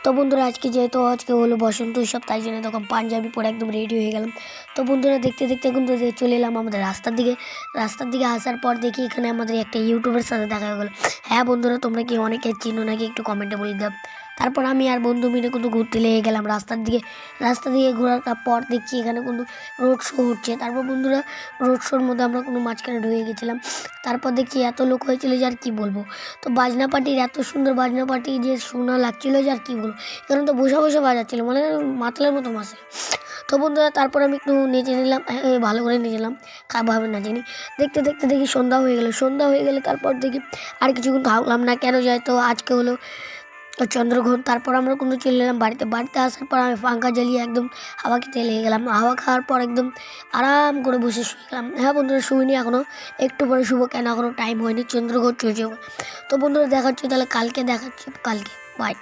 তো বন্ধুরা যেহেতু আজকে হলো বসন্ত উৎসব, তাই জন্য তখন পাঞ্জাবি পরে একদম রেডি হয়ে গেলাম। তো বন্ধুরা দেখতে দেখতে কিন্তু চলে এলাম আমাদের রাস্তার দিকে আসার পর দেখি এখানে আমাদের একটা ইউটিউবের সাথে দেখা হয়ে গেলো। হ্যাঁ বন্ধুরা, তোমরা কি অনেকে চিনো নাকি একটু কমেন্টে বলে দাও। তারপর আমি আর বন্ধু মিলে কিন্তু ঘুরতে লেগে গেলাম রাস্তা দিয়ে ঘোরার পর দেখছি এখানে কিন্তু রোড শো হচ্ছে। তারপর বন্ধুরা রোড শোর মধ্যে আমরা কোনো মাঝখানে ঢুকে গেছিলাম। তারপর দেখছি এত লোক হয়েছিল যে আর কি বলবো। তো বাজনা পার্টির এত সুন্দর বাজনা পার্টি যে শোনা লাগছিলো যে আর কি বলবো। এখানে তো বসে বসে বাজাচ্ছিলো, মানে মাতালের মতো মাসে। তো বন্ধুরা তারপর আমি একটু নেচে নিলাম, ভালো করে নেচেলাম, খারাপভাবে নাচিনি। দেখতে দেখতে দেখি সন্ধ্যা হয়ে গেলে তারপর দেখি আর কিছুক্ষণ থাকলাম না, কেন যায় তো আজকে হলো চন্দ্রগ্রহণ। তারপর আমরা কিন্তু চলে এলাম বাড়িতে আসার পর আমি পাঙ্খা জ্বালিয়ে একদম হাওয়া খেতে লেগে গেলাম। হাওয়া খাওয়ার পর একদম আরাম করে বসে শুয়ে গেলাম। হ্যাঁ বন্ধুরা, শুইনি এখনও, একটু পরে শুবো, কেন এখনও টাইম হয়নি, চন্দ্রগ্রহণ চলছে। তো বন্ধুরা দেখাচ্ছি তাহলে কালকে, বাই।